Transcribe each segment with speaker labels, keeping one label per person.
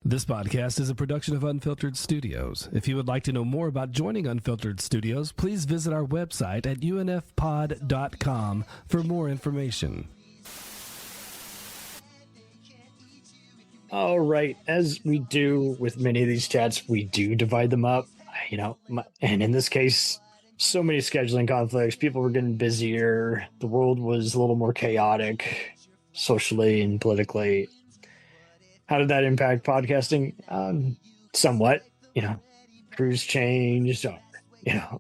Speaker 1: This podcast is a production of Unfiltered Studios. If you would like to know more about joining Unfiltered Studios, please visit our website at unfpod.com for more information.
Speaker 2: All right, as we do with many of these chats, we do divide them up, and in this case, so many scheduling conflicts, people were getting busier, the world was a little more chaotic, socially and politically. How did that impact podcasting? Somewhat, crews changed,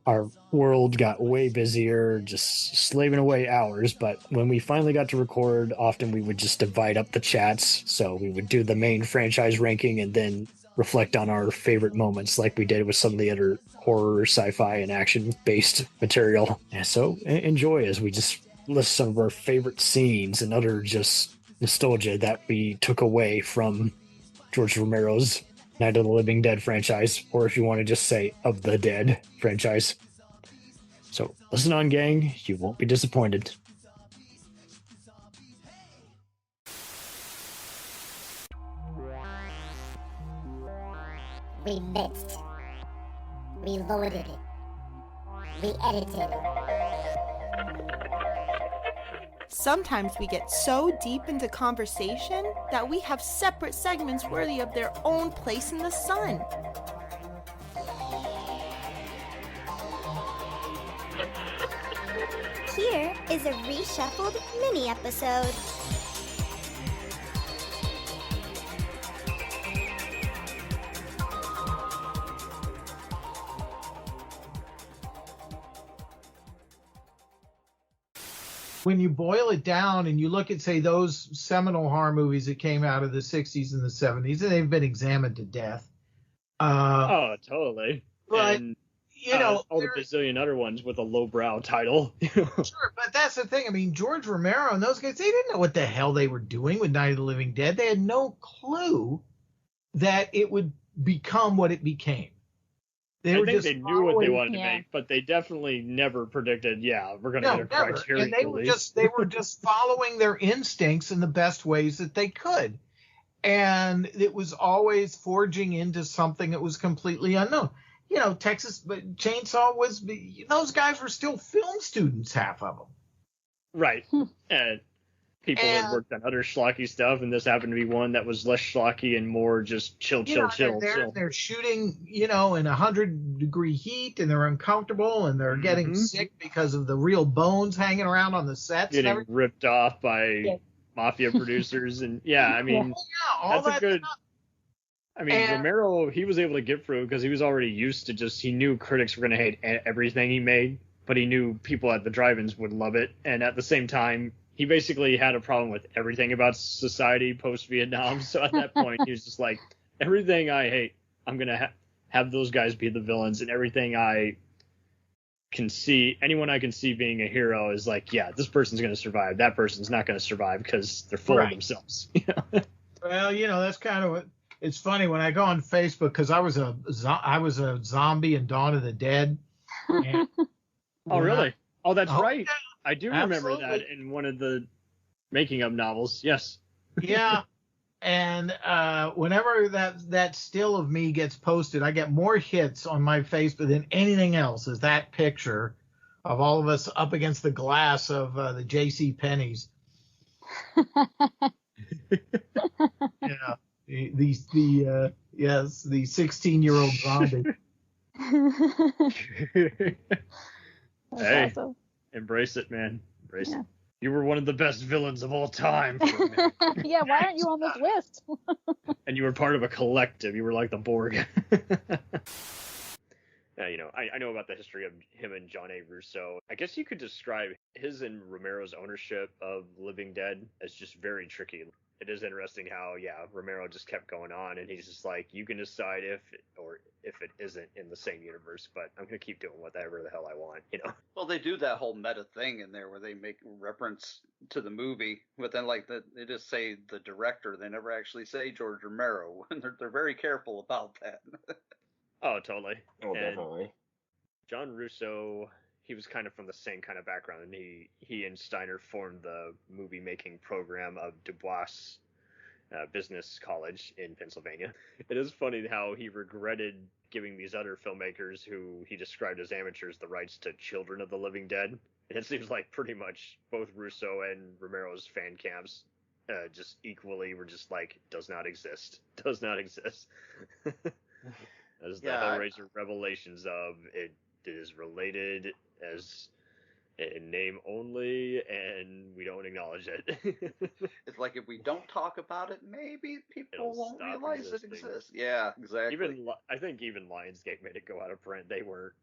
Speaker 2: our world got way busier, just slaving away hours. But when we finally got to record, often we would just divide up the chats. So we would do the main franchise ranking and then reflect on our favorite moments like we did with some of the other horror, sci-fi, and action-based material. And so enjoy as we just list some of our favorite scenes and other just nostalgia that we took away from George Romero's Night of the Living Dead franchise, or if you want to just say of the Dead franchise. So listen on, gang. You won't be disappointed.
Speaker 3: We mixed. We loaded it. We edited it.
Speaker 4: Sometimes we get so deep into conversation that we have separate segments worthy of their own place in the sun.
Speaker 5: Here is a reshuffled mini episode.
Speaker 6: When you boil it down and you look at, say, those seminal horror movies that came out of the 60s and the 70s, and they've been examined to death.
Speaker 7: Oh, totally.
Speaker 6: But,
Speaker 7: and, all the bazillion other ones with a lowbrow title.
Speaker 6: Sure, but that's the thing. I mean, George Romero and those guys, they didn't know what the hell they were doing with Night of the Living Dead. They had no clue that it would become what it became.
Speaker 7: I think they knew what they wanted to make, but they definitely never predicted, we're going to get a Criterion release.
Speaker 6: They were just following their instincts in the best ways that they could. And it was always forging into something that was completely unknown. Texas Chainsaw those guys were still film students, half of them.
Speaker 7: Right. And people had worked on other schlocky stuff, and this happened to be one that was less schlocky and more just chill.
Speaker 6: They're shooting, in 100-degree heat, and they're uncomfortable, and they're getting sick because of the real bones hanging around on the sets.
Speaker 7: Getting ripped off by mafia producers, and all that's a good. Stuff. Romero, he was able to get through because he was already used to he knew critics were going to hate everything he made, but he knew people at the drive-ins would love it, and at the same time, he basically had a problem with everything about society post-Vietnam. So at that point, he was just like, everything I hate, I'm going to have those guys be the villains. And everything I can see, anyone I can see being a hero is like, this person's going to survive. That person's not going to survive because they're full of themselves.
Speaker 6: Well, that's kind of what it's funny when I go on Facebook, because I was a zombie in Dawn of the Dead. And
Speaker 7: oh, really? That's right.
Speaker 6: Yeah.
Speaker 7: I do remember that in one of the making of novels. Yes.
Speaker 6: Yeah. And whenever that still of me gets posted, I get more hits on my Facebook than anything else. Is that picture of all of us up against the glass of the J.C. Penney's. The 16-year-old zombie.
Speaker 7: Hey. Awesome. Embrace it, man. Embrace it. You were one of the best villains of all time.
Speaker 8: Yeah, why aren't you on this list?
Speaker 7: And you were part of a collective. You were like the Borg. I know about the history of him and John A. Russo. I guess you could describe his and Romero's ownership of Living Dead as just very tricky. It is interesting how, Romero just kept going on, and he's just like, you can decide if it isn't in the same universe, but I'm going to keep doing whatever the hell I want,
Speaker 9: Well, they do that whole meta thing in there where they make reference to the movie, but then they just say the director. They never actually say George Romero, and they're very careful about that.
Speaker 7: Oh, totally.
Speaker 10: Oh, definitely.
Speaker 7: John Russo, he was kind of from the same kind of background, and he and Steiner formed the movie making program of Dubois business college in Pennsylvania. It is funny how he regretted giving these other filmmakers who he described as amateurs the rights to Children of the Living Dead. And it seems like pretty much both Russo and Romero's fan camps just equally were just like, does not exist. Does not exist. As the Hellraiser revelations of it is related as in name only, and we don't acknowledge it.
Speaker 9: It's like if we don't talk about it, maybe people won't realize it exists. Yeah, exactly.
Speaker 7: I think even Lionsgate made it go out of print. They weren't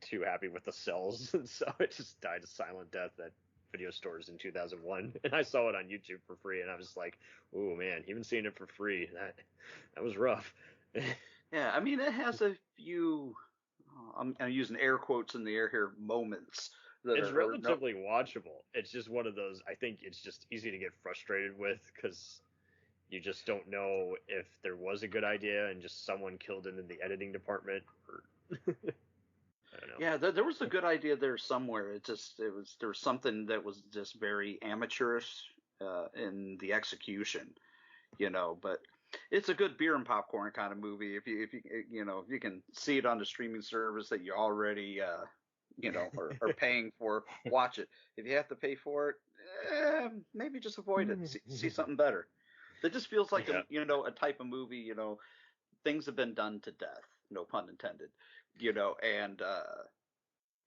Speaker 7: too happy with the sales, and so it just died a silent death at video stores in 2001. And I saw it on YouTube for free, and I was like, "Oh man, even seeing it for free, that was rough."
Speaker 9: Yeah, I mean, it has a few. I'm using air quotes in the air here. Moments.
Speaker 7: It's relatively watchable. It's just one of those, I think it's just easy to get frustrated with because you just don't know if there was a good idea and just someone killed it in the editing department. Or I don't know.
Speaker 9: Yeah, there was a good idea there somewhere. There was something that was just very amateurish in the execution, but it's a good beer and popcorn kind of movie. If you can see it on the streaming service that you already are paying for, watch it. If you have to pay for it, maybe just avoid it. See something better. It just feels like a type of movie. Things have been done to death. No pun intended. And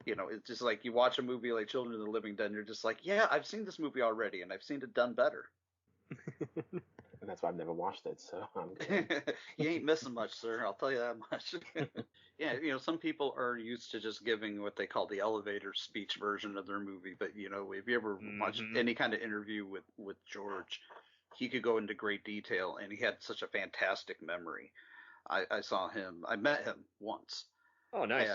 Speaker 9: it's just like you watch a movie like Children of the Living Dead, and you're just like, yeah, I've seen this movie already, and I've seen it done better.
Speaker 10: And that's why I've never watched it, so I'm good.
Speaker 9: You ain't missing much, sir. I'll tell you that much. Yeah, some people are used to just giving what they call the elevator speech version of their movie. But, if you ever watched any kind of interview with George, he could go into great detail, and he had such a fantastic memory. I met him once.
Speaker 7: Oh, nice.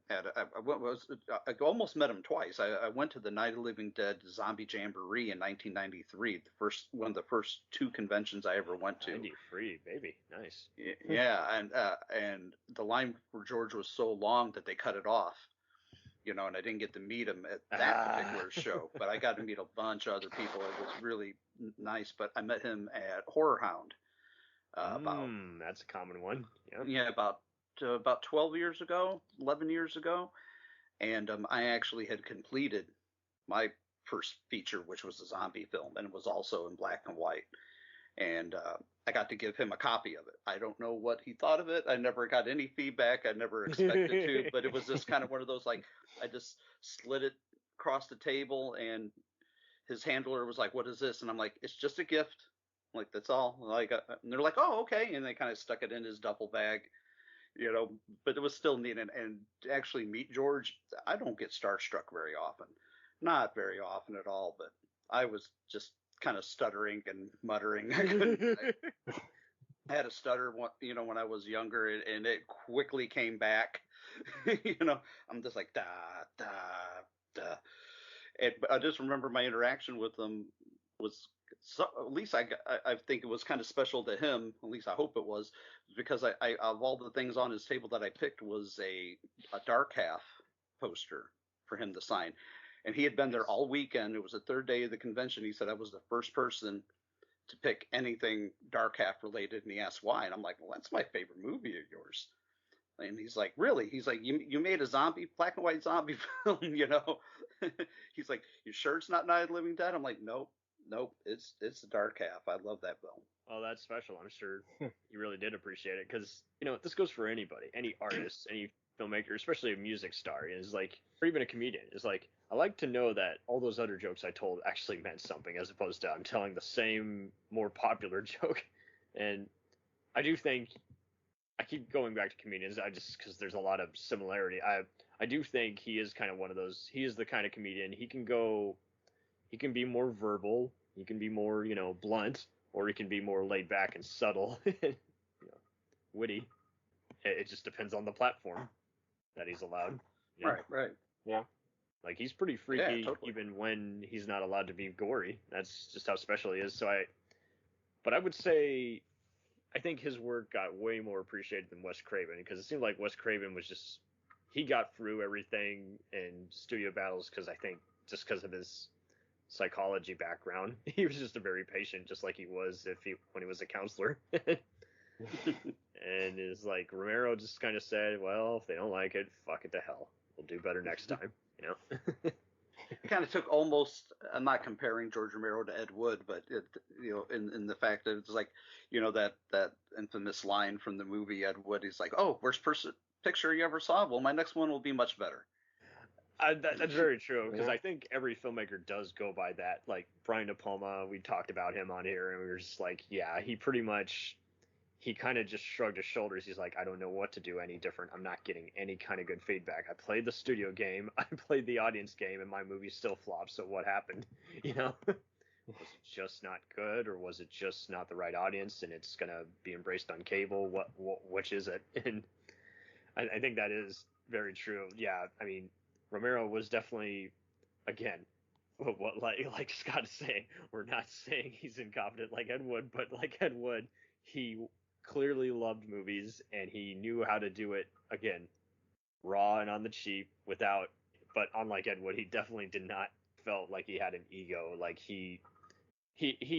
Speaker 9: I almost met him twice. I went to the Night of the Living Dead Zombie Jamboree in 1993, one of the first two conventions I ever went to.
Speaker 7: 93, baby, nice.
Speaker 9: Yeah, and the line for George was so long that they cut it off. And I didn't get to meet him at that particular show, but I got to meet a bunch of other people. It was really nice. But I met him at Horror Hound.
Speaker 7: That's a common one.
Speaker 9: Yeah, about 12 years ago, 11 years ago. And I actually had completed my first feature, which was a zombie film, and it was also in black and white. And I got to give him a copy of it. I don't know what he thought of it. I never got any feedback. I never expected to, but it was just kind of one of those, like, I just slid it across the table, and his handler was like, "What is this?" And I'm like, "It's just a gift." Like, that's all. Like, and they're like, "Oh, okay." And they kind of stuck it in his duffel bag. But it was still neat. And to actually meet George, I don't get starstruck very often. Not very often at all, but I was just kind of stuttering and muttering. I had a stutter, when I was younger, and it quickly came back. I'm just like, da, da, da. But I just remember my interaction with him was, so, at least I think it was kind of special to him. At least I hope it was, because I of all the things on his table that I picked was a Dark Half poster for him to sign, and he had been there all weekend. It was the third day of the convention. He said I was the first person to pick anything Dark Half related, and he asked why, and I'm like, well, that's my favorite movie of yours. And he's like, really? He's like, you made a black and white zombie film, He's like, you sure it's not Night of the Living Dead? I'm like, nope, it's the Dark Half. I love that film.
Speaker 7: Oh, that's special. I'm sure you really did appreciate it, because this goes for anybody, any artist, any filmmaker, especially a music star, is like, or even a comedian, is like, I like to know that all those other jokes I told actually meant something, as opposed to I'm telling the same more popular joke. And I do think, I keep going back to comedians, because there's a lot of similarity. I do think he is kind of one of those. He is the kind of comedian. He can be more verbal. He can be more, blunt, or he can be more laid back and subtle, witty. It just depends on the platform that he's allowed.
Speaker 9: Right.
Speaker 10: Yeah.
Speaker 7: Like, he's pretty freaky,
Speaker 9: totally.
Speaker 7: Even when he's not allowed to be gory. That's just how special he is. But I would say, I think his work got way more appreciated than Wes Craven, because it seemed like Wes Craven was he got through everything in studio battles, because I think just because of his psychology background. He was just a very patient, just like he was when he was a counselor. And it's like Romero just kind of said, well, if they don't like it, fuck it to hell. We'll do better next time, you know?
Speaker 9: It kind of took almost, I'm not comparing George Romero to Ed Wood, but in the fact that it's like, that infamous line from the movie Ed Wood, he's like, oh, worst picture you ever saw? Well, my next one will be much better.
Speaker 7: That's very true, because I think every filmmaker does go by that. Like Brian De Palma, we talked about him on here, and we were just like, yeah, he kind of just shrugged his shoulders. He's like, I don't know what to do any different. I'm not getting any kind of good feedback. I played the studio game, I played the audience game, and my movie still flopped. So what happened? Was it just not good, or was it just not the right audience, and it's gonna be embraced on cable? Which is it? And I think that is very true. Yeah, I mean, Romero was definitely, again, what like Scott is saying, we're not saying he's incompetent like Ed Wood, but like Ed Wood, he clearly loved movies, and he knew how to do it, again, raw and on the cheap, but unlike Ed Wood, he definitely did not felt like he had an ego. Like he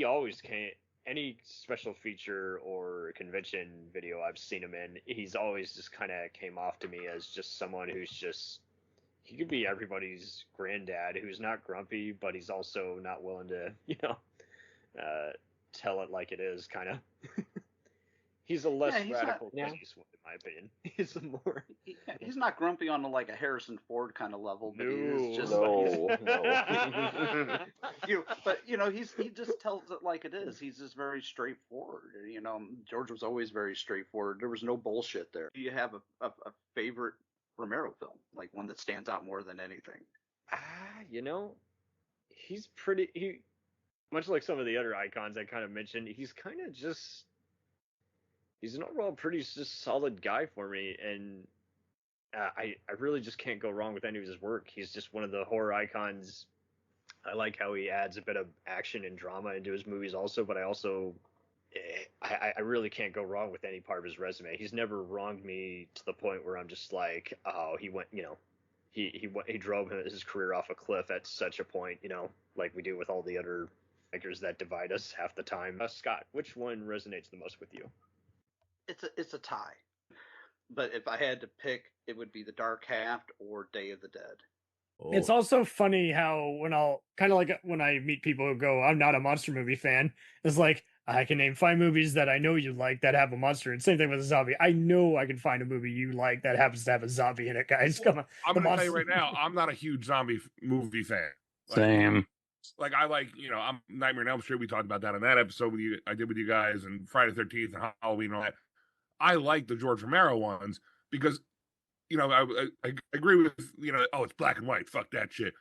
Speaker 7: always came, any special feature or convention video I've seen him in, he's always just kind of came off to me as just someone who's just, he could be everybody's granddad who's not grumpy, but he's also not willing to, tell it like it is, kind of. He's a less radical Clint Eastwood, in my opinion. He's a more.
Speaker 9: He's not grumpy on like a Harrison Ford kind of level, but he is just. No. He just tells it like it is. He's just very straightforward. George was always very straightforward. There was no bullshit there. Do you have a favorite Romero film, like one that stands out more than anything?
Speaker 7: He's pretty. Much like some of the other icons I kind of mentioned, he's kind of just. He's an overall pretty just solid guy for me, and I really just can't go wrong with any of his work. He's just one of the horror icons. I like how he adds a bit of action and drama into his movies also, but I really can't go wrong with any part of his resume. He's never wronged me to the point where I'm just like, oh, he went, he drove his career off a cliff at such a point, like we do with all the other actors that divide us half the time. Scott, which one resonates the most with you?
Speaker 9: It's a tie, but if I had to pick, it would be The Dark Half or Day of the Dead.
Speaker 2: Oh. It's also funny how when I meet people who go, I'm not a monster movie fan, it's like, I can name 5 movies that I know you like that have a monster, and same thing with a zombie. I know I can find a movie you like that happens to have a zombie in it, guys. Come on.
Speaker 11: I'm going to tell you right now, I'm not a huge zombie movie fan.
Speaker 12: Same.
Speaker 11: Like I I'm Nightmare on Elm Street. We talked about that in that episode I did with you guys, and Friday the 13th and Halloween and all that. I like the George Romero ones because, I agree with, it's black and white, fuck that shit.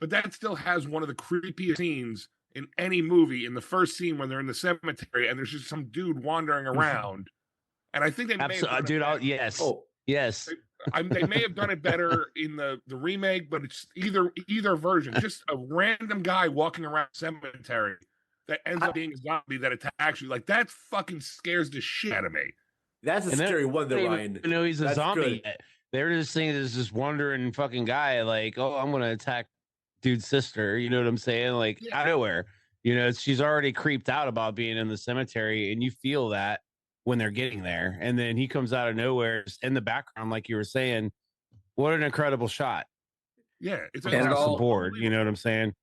Speaker 11: But that still has one of the creepiest scenes in any movie in the first scene when they're in the cemetery and there's just some dude wandering around. And I think they may have
Speaker 12: yes. Oh. Yes.
Speaker 11: They may have done it better in the remake, but it's either version. Just a random guy walking around the cemetery that ends up being a zombie that attacks you. Like, that fucking scares the shit out of me.
Speaker 13: That's a scary one, though, Ryan.
Speaker 12: He's a zombie yet. They're just saying there's this wandering fucking guy, like, oh, I'm going to attack dude's sister. You know what I'm saying? Like, out of nowhere. She's already creeped out about being in the cemetery, and you feel that when they're getting there. And then he comes out of nowhere in the background, like you were saying. What an incredible shot.
Speaker 11: Yeah. It's
Speaker 12: across the board. You know what I'm saying?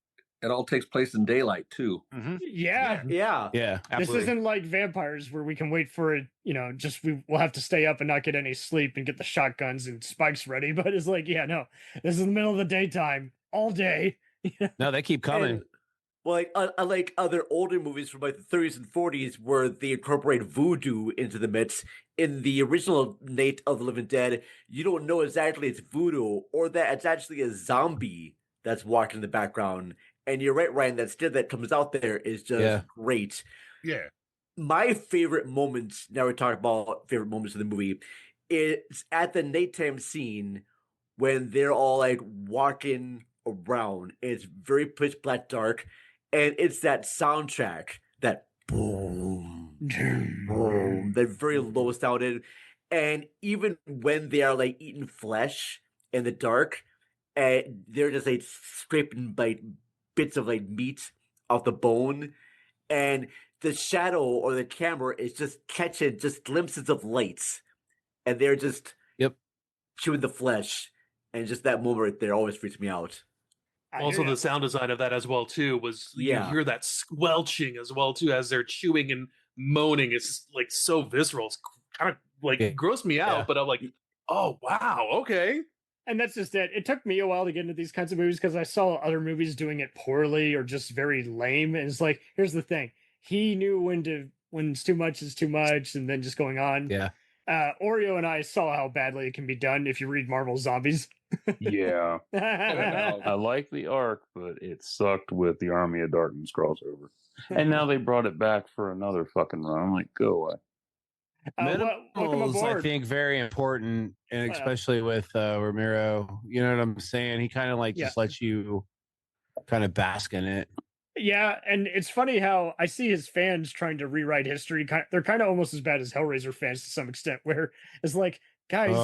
Speaker 14: It all takes place in daylight too.
Speaker 12: Mm-hmm.
Speaker 2: Yeah.
Speaker 12: Absolutely.
Speaker 2: This isn't like vampires where we can wait for it. We'll have to stay up and not get any sleep and get the shotguns and spikes ready. But it's like, this is the middle of the daytime all day.
Speaker 12: No, they keep coming.
Speaker 13: Unlike other older movies from like the 30s and 40s where they incorporate voodoo into the mix, in the original Night of the Living Dead, you don't know exactly it's voodoo or that it's actually a zombie that's walking in the background. And you're right, Ryan, that still that comes out there is just great.
Speaker 11: Yeah.
Speaker 13: My favorite moments, now we're talking about favorite moments of the movie, is at the nighttime scene when they're all like walking around. It's very pitch black dark. And it's that soundtrack, that boom, boom, that very low sounded. And even when they are like eating flesh in the dark, they're just like scraping by bits of like meat off the bone, and the shadow or the camera is just catching just glimpses of lights, and they're just chewing the flesh, and just that moment right there always freaks me out.
Speaker 15: Also, the sound design of that as well too was you hear that squelching as well too as they're chewing and moaning. It's like so visceral. It's kind of like grossed me out, but I'm like, oh wow, okay.
Speaker 2: And that's just it. It took me a while to get into these kinds of movies because I saw other movies doing it poorly or just very lame. And it's like, here's the thing: he knew when it's too much is too much, and then just going on.
Speaker 12: Yeah.
Speaker 2: Oreo and I saw how badly it can be done if you read Marvel Zombies.
Speaker 16: Yeah. I like the arc, but it sucked with the Army of Darkness crossover. And now they brought it back for another fucking run. I'm like, go away.
Speaker 2: Welcome aboard.
Speaker 12: I think very important, and especially with Romero. You know what I'm saying? He kind of like just lets you kind of bask in it.
Speaker 2: Yeah, and it's funny how I see his fans trying to rewrite history. They're kind of almost as bad as Hellraiser fans to some extent, where it's like, guys,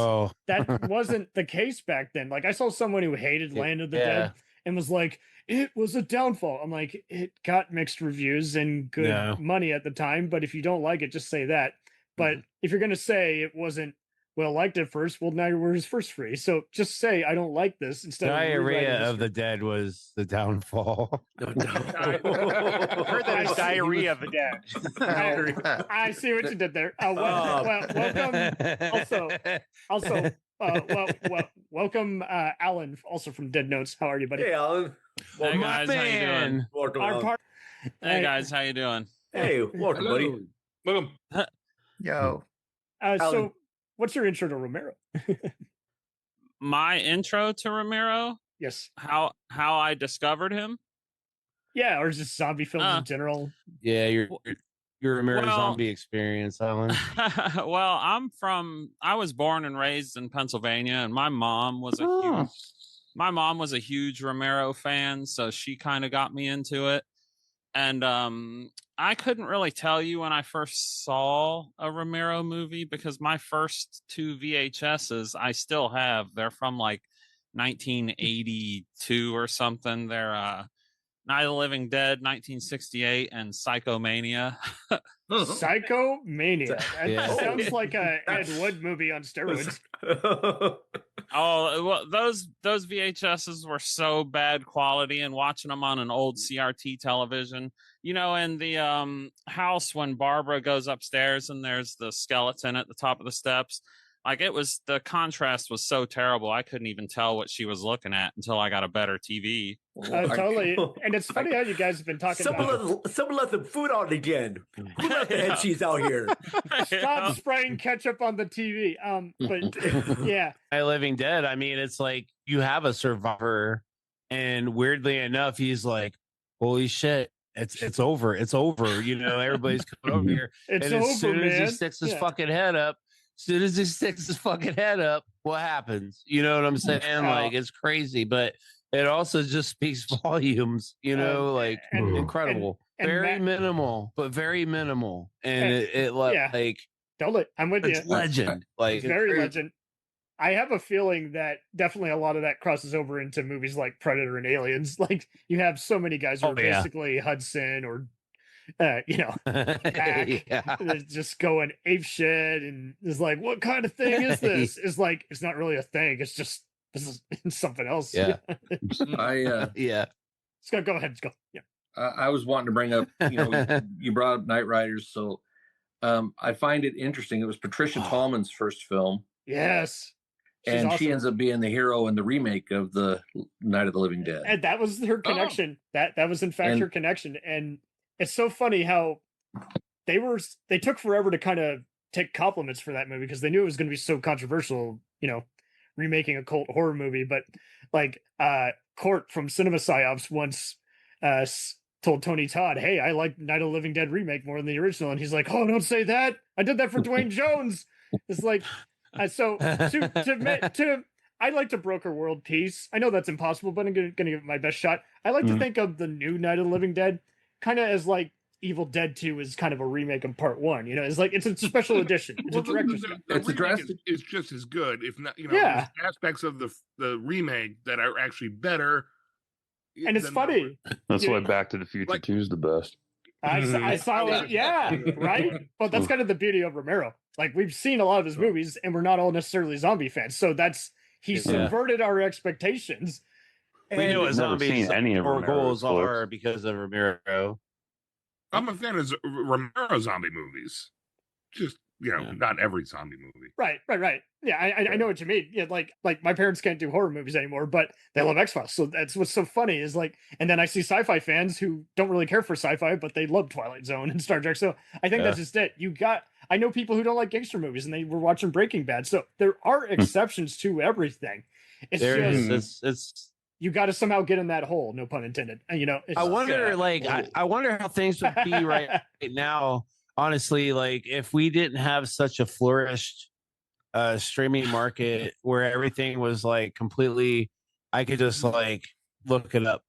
Speaker 2: that wasn't the case back then. Like, I saw someone who hated Land of the Dead and was like, it was a downfall. I'm like, it got mixed reviews and good money at the time, but if you don't like it, just say that. But if you're going to say it wasn't well liked at first, well, now you're his first free. So just say, I don't like this instead
Speaker 12: Diarrhea of the Dead was the downfall.
Speaker 17: I heard that it's Diarrhea of the Dead.
Speaker 2: I see what you did there. Welcome. Welcome, Alan, also from Deadnotes. How are you, buddy?
Speaker 13: Hey, Alan.
Speaker 18: Hey, guys, how you doing?
Speaker 13: Welcome,
Speaker 18: Hey, guys, how you doing?
Speaker 13: Hey, welcome, buddy.
Speaker 15: Welcome.
Speaker 17: Yo.
Speaker 2: So what's your intro to Romero?
Speaker 18: My intro to Romero?
Speaker 2: Yes.
Speaker 18: How I discovered him?
Speaker 2: Yeah, or just zombie films in general.
Speaker 12: Yeah, your Romero zombie experience, Alan.
Speaker 18: Well, I was born and raised in Pennsylvania, and my mom was a huge Romero fan, so she kind of got me into it. And I couldn't really tell you when I first saw a Romero movie because my first two VHSs I still have. They're from like 1982 or something. They're Night of the Living Dead, 1968, and Psychomania.
Speaker 2: Psychomania. That sounds like a Ed Wood movie on steroids.
Speaker 18: Oh, well, those VHSs were so bad quality, and watching them on an old CRT television, you know, in the house when Barbara goes upstairs and there's the skeleton at the top of the steps. Like, the contrast was so terrible, I couldn't even tell what she was looking at until I got a better TV.
Speaker 2: Totally. And it's funny how you guys have been talking about
Speaker 13: someone let the food on again. Who let the head cheese out here?
Speaker 2: Stop spraying ketchup on the TV. But yeah.
Speaker 12: Night of the Living Dead, I mean, it's like you have a survivor, and weirdly enough, he's like, holy shit. It's over. It's over. You know, everybody's coming over here.
Speaker 2: It's
Speaker 12: and as soon as he sticks his fucking head up, what happens? You know what I'm saying? Like, it's crazy, but it also just speaks volumes, you know, incredible. Very minimal, but very minimal. And
Speaker 2: totally. I'm with you.
Speaker 12: It's legend. Like,
Speaker 2: it's very legend. I have a feeling that definitely a lot of that crosses over into movies like Predator and Aliens. Like, you have so many guys who are basically Hudson or Mack, just going ape shit, and is like, what kind of thing is this? It's like, it's not really a thing. It's just, this is something else.
Speaker 14: Yeah.
Speaker 2: Let's go ahead. Let's go. Yeah.
Speaker 14: I was wanting to bring up, you brought up Night Riders. So I find it interesting. It was Patricia Tallman's first film.
Speaker 2: Yes.
Speaker 14: And
Speaker 2: awesome.
Speaker 14: She ends up being the hero in the remake of the Night of the Living Dead.
Speaker 2: And that was her connection. That was in fact her connection. And it's so funny how they took forever to kind of take compliments for that movie because they knew it was going to be so controversial, remaking a cult horror movie. But like Court from Cinema Psyops once told Tony Todd, hey, I like Night of the Living Dead remake more than the original. And he's like, oh, don't say that. I did that for Dwayne Jones. It's like, I like to broker world peace. I know that's impossible, but I'm going to give it my best shot. I like to think of the new Night of the Living Dead kind of as like Evil Dead 2 is kind of a remake of part 1. It's like, it's a special edition. It's a director's cut.
Speaker 11: It's just as good, if not, there's aspects of the remake that are actually better.
Speaker 2: And it's funny.
Speaker 16: That's why Back to the Future 2 is the best.
Speaker 2: I saw it. Yeah, right. But that's kind of the beauty of Romero. Like we've seen a lot of his movies, and we're not all necessarily zombie fans. So he subverted our expectations.
Speaker 12: We know what zombies
Speaker 16: any of
Speaker 12: or
Speaker 16: Romero's
Speaker 12: goals are because of Romero.
Speaker 11: I'm a fan of Romero zombie movies. Just not every zombie movie.
Speaker 2: Right. Yeah, I know what you mean. Yeah, like my parents can't do horror movies anymore, but they love X-Files. So that's what's so funny is like, and then I see sci-fi fans who don't really care for sci-fi, but they love Twilight Zone and Star Trek. So I think that's just it. I know people who don't like gangster movies, and they were watching Breaking Bad. So there are exceptions to everything. It's you got to somehow get in that hole. No pun intended.
Speaker 12: I wonder, I wonder how things would be right now. Honestly, like if we didn't have such a flourished streaming market where everything was like completely, I could just like look it up.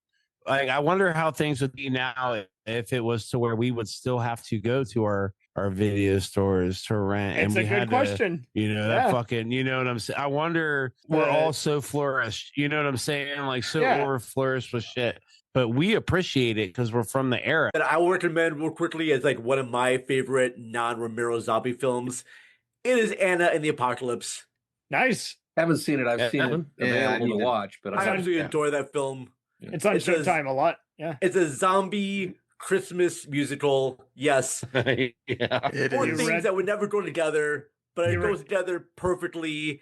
Speaker 12: Like I wonder how things would be now if it was to where we would still have to go to our video stores to rent.
Speaker 2: It's a good question.
Speaker 12: That fucking, you know what I'm saying? I wonder, we're all so flourished. You know what I'm saying? Like over flourished with shit. But we appreciate it because we're from the era.
Speaker 13: And I will recommend real quickly as like one of my favorite non-Romero zombie films. It is Anna and the Apocalypse.
Speaker 2: Nice.
Speaker 14: Haven't seen it. I've seen it available to watch, but
Speaker 13: I actually enjoy that film.
Speaker 2: It's on Showtime a lot. Yeah.
Speaker 13: It's a zombie Christmas musical. Yes. Four things that would never go together, but it goes together perfectly.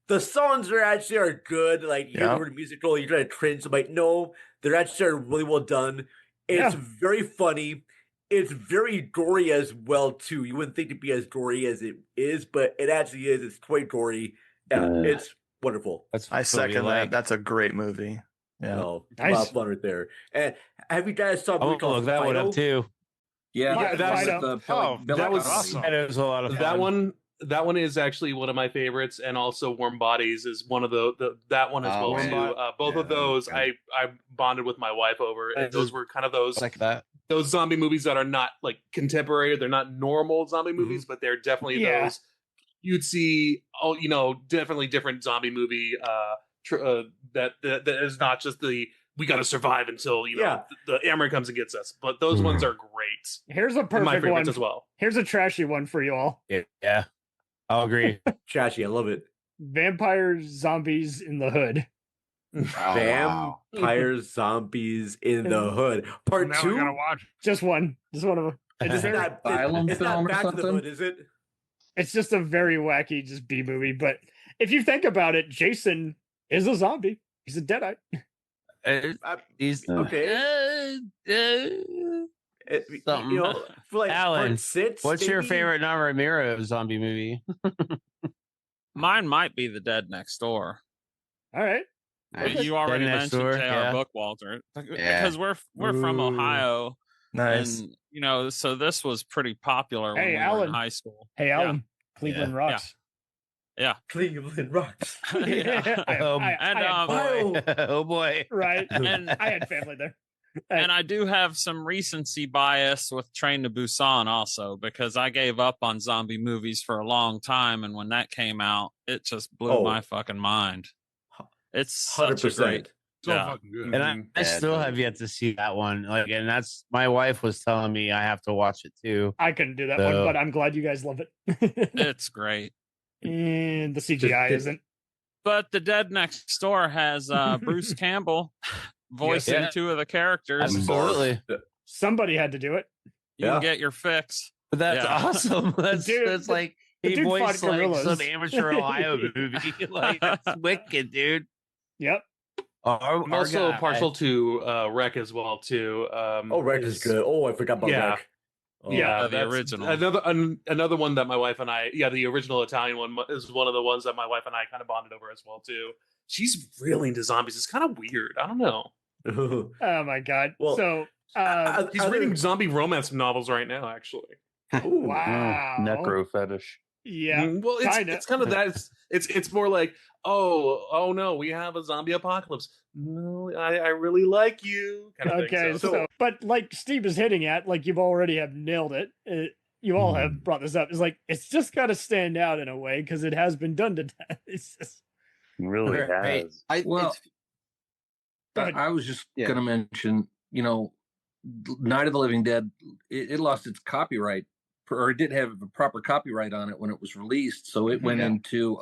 Speaker 13: The songs are good. Like you hear the word musical, you're gonna cringe. I'm like, no, they're actually really well done. It's very funny. It's very gory as well too. You wouldn't think it'd be as gory as it is, but it actually is. It's quite gory. Yeah, it's wonderful.
Speaker 19: I second that. That's a great movie. Yeah,
Speaker 13: a lot of fun right there. And have you guys saw?
Speaker 12: I'm gonna look that one up too.
Speaker 15: Yeah,
Speaker 12: that was awesome. That was a lot of fun.
Speaker 15: That one is actually one of my favorites, and also Warm Bodies is one of that one as well too. Both of those I bonded with my wife over, and those were kind of those zombie movies that are not like contemporary. They're not normal zombie movies, but they're definitely those you'd see. Definitely different zombie movie that is not just the we got to survive until the Amber comes and gets us. But those ones are great.
Speaker 2: Here's a perfect one
Speaker 15: as well.
Speaker 2: Here's a trashy one for you all.
Speaker 12: Yeah. I'll agree.
Speaker 13: Trashy, I love it.
Speaker 2: Vampire Zombies in the Hood.
Speaker 13: Vampire Zombies in the Hood. Part 2?
Speaker 11: Gotta watch.
Speaker 2: Just one of them.
Speaker 14: It's not Back to the Hood,
Speaker 13: is it?
Speaker 2: It's just a very wacky, just B movie. But if you think about it, Jason is a zombie. He's a deadite.
Speaker 12: He's
Speaker 13: okay. For like
Speaker 12: Alan,
Speaker 13: part 6,
Speaker 12: what's your favorite non-Romero zombie movie?
Speaker 18: Mine might be The Dead Next Door.
Speaker 2: All right.
Speaker 18: You already mentioned J.R.
Speaker 12: Yeah.
Speaker 18: Bookwalter because we're from Ohio.
Speaker 19: Nice.
Speaker 18: And so this was pretty popular when we were in high school.
Speaker 2: Hey, Alan, Cleveland rocks.
Speaker 18: Yeah.
Speaker 13: Cleveland rocks.
Speaker 12: Oh boy.
Speaker 2: Right.
Speaker 18: And
Speaker 2: I had family there.
Speaker 18: And I do have some recency bias with Train to Busan also, because I gave up on zombie movies for a long time, and when that came out, it just blew my fucking mind. It's such
Speaker 13: 100%.
Speaker 18: a great,
Speaker 11: So fucking good.
Speaker 12: And I still have yet to see that one. Like, and that's my wife was telling me I have to watch it too.
Speaker 2: I couldn't do that one, but I'm glad you guys love it.
Speaker 18: It's great.
Speaker 2: And the CGI isn't.
Speaker 18: But The Dead Next Door has Bruce Campbell voicing two of the characters.
Speaker 12: Absolutely.
Speaker 2: Somebody had to do it.
Speaker 18: You can get your fix.
Speaker 12: But that's awesome. That's like he voiced like some amateur Ohio movie. Like that's wicked, dude.
Speaker 2: Yep.
Speaker 15: I'm also partial to Wreck as well too.
Speaker 13: Wreck is good. Oh, I forgot about Wreck.
Speaker 18: The original.
Speaker 15: Another one that my wife and I, the original Italian one is one of the ones that my wife and I kind of bonded over as well too. She's really into zombies. It's kind of weird. I don't know.
Speaker 2: Oh my god.
Speaker 13: Well,
Speaker 2: so
Speaker 15: he's reading zombie romance novels right now, actually.
Speaker 2: Wow.
Speaker 16: Necro fetish.
Speaker 2: Yeah.
Speaker 15: Well, it's kind of that. It's more like, oh no, we have a zombie apocalypse. No, I really like you. Kind of
Speaker 2: okay,
Speaker 15: thing.
Speaker 2: So, but like Steve is hitting at, like you've already have nailed it. You all have brought this up. It's like it's just got to stand out in a way because it has been done to death. It's just
Speaker 16: really has.
Speaker 14: I was just going to mention, Night of the Living Dead, it lost its copyright, or it didn't have a proper copyright on it when it was released, so it went into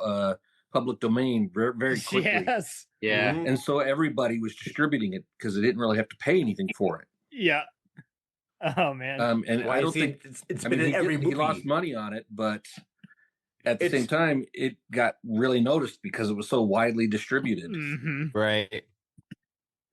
Speaker 14: public domain very, very quickly.
Speaker 2: Yes.
Speaker 12: Yeah.
Speaker 14: And so everybody was distributing it because it didn't really have to pay anything for it.
Speaker 2: Yeah. Oh man.
Speaker 14: And I don't think
Speaker 13: it's been in every movie.
Speaker 14: He lost money on it, but at the same time, it got really noticed because it was so widely distributed.
Speaker 2: Mm-hmm.
Speaker 12: Right.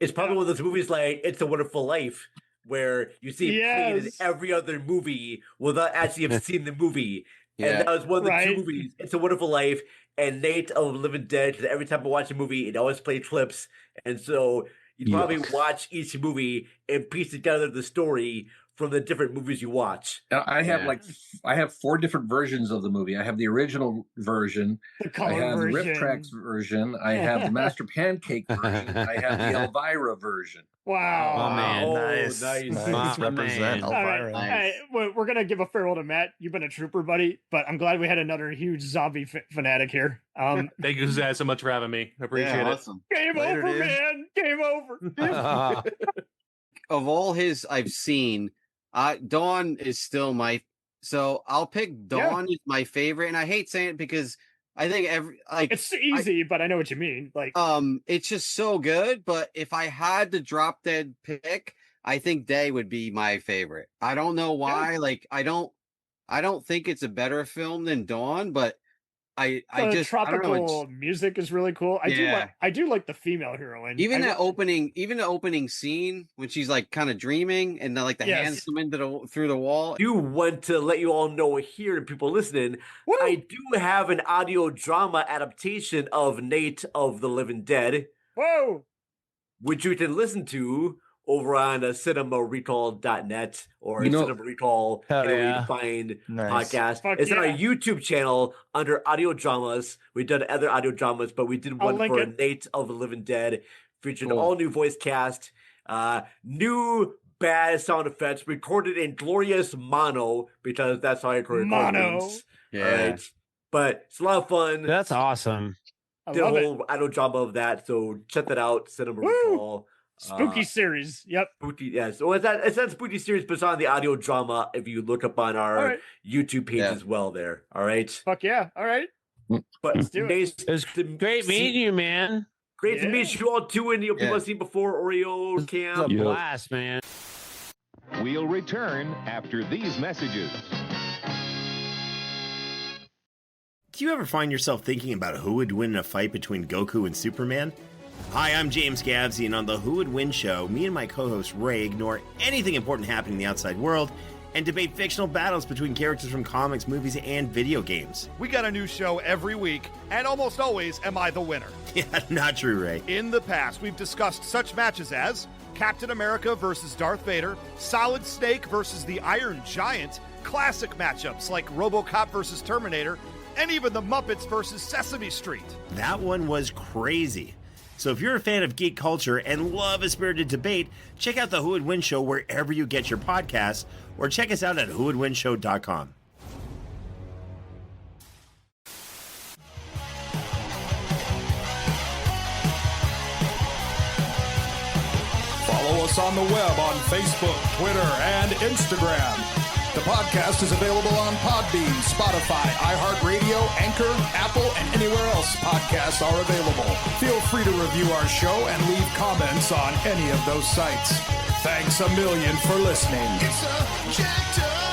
Speaker 13: It's probably one of those movies like It's a Wonderful Life, where you see it played in every other movie without actually have seen the movie.
Speaker 12: Yeah.
Speaker 13: And that was one of the two movies, It's a Wonderful Life and Night of the Living Dead, because every time I watch a movie, it always plays clips. And so you probably watch each movie and piece together the story from the different movies you watch.
Speaker 14: I have I have 4 different versions of the movie. I have the original version. I have the Rip Tracks version. I have the Master Pancake version. I have the Elvira version.
Speaker 2: Wow.
Speaker 12: Oh, man.
Speaker 19: Nice. Represent Elvira.
Speaker 2: Nice. We're going to give a farewell to Matt. You've been a trooper, buddy, but I'm glad we had another huge zombie fanatic here.
Speaker 15: Thank you guys so much for having me. I appreciate it.
Speaker 17: Awesome.
Speaker 2: Game over, man. Game over.
Speaker 20: Of all his I've seen, Dawn is still so I'll pick Dawn as my favorite, and I hate saying it because I think
Speaker 2: it's easy, but I know what you mean.
Speaker 20: It's just so good. But if I had to drop dead pick, I think Day would be my favorite. I don't know why. Yeah. I don't think it's a better film than Dawn, but I just
Speaker 2: tropical
Speaker 20: I don't know,
Speaker 2: music is really cool. I do like the female heroine.
Speaker 20: Even the opening scene when she's like kind of dreaming and the hands come into through the wall.
Speaker 13: Do want to let you all know here and people listening, I do have an audio drama adaptation of Night of the Living Dead.
Speaker 2: Whoa!
Speaker 13: Which you can listen to over on cinemarecall.net or Cinema Recall. You can find podcast. It's on our YouTube channel under audio dramas. We've done other audio dramas, but we did one for Night of the Living Dead, featuring all new voice cast, new bad sound effects, recorded in glorious mono, because that's how I record mono. Right? But it's a lot of fun.
Speaker 12: That's awesome.
Speaker 13: Did a whole audio drama of that, so check that out. Cinema Recall.
Speaker 2: Spooky series. Yep.
Speaker 13: Spooky, yes. Well, it's not spooky series, but it's on the audio drama if you look up on our YouTube page as well there. All right.
Speaker 2: Fuck yeah. All right.
Speaker 13: But
Speaker 2: let's do it.
Speaker 12: It's great meeting you, man.
Speaker 13: Great to meet you all too, and people I've seen before, Oreo, Cam.
Speaker 12: It's a blast, man.
Speaker 21: We'll return after these messages.
Speaker 22: Do you ever find yourself thinking about who would win in a fight between Goku and Superman? Hi, I'm James Gavsey, and on the Who Would Win show, me and my co-host Ray ignore anything important happening in the outside world and debate fictional battles between characters from comics, movies, and video games.
Speaker 23: We got a new show every week, and almost always am I the winner.
Speaker 22: Yeah, not true, Ray.
Speaker 23: In the past, we've discussed such matches as Captain America versus Darth Vader, Solid Snake versus the Iron Giant, classic matchups like RoboCop versus Terminator, and even the Muppets versus Sesame Street.
Speaker 22: That one was crazy. So if you're a fan of geek culture and love a spirited debate, check out the Who Would Win show wherever you get your podcasts, or check us out at whowouldwinshow.com.
Speaker 24: Follow us on the web on Facebook, Twitter, and Instagram. The podcast is available on Podbean, Spotify, iHeartRadio, Anchor, Apple, and anywhere else podcasts are available. Feel free to review our show and leave comments on any of those sites. Thanks a million for listening.
Speaker 25: It's a jacked up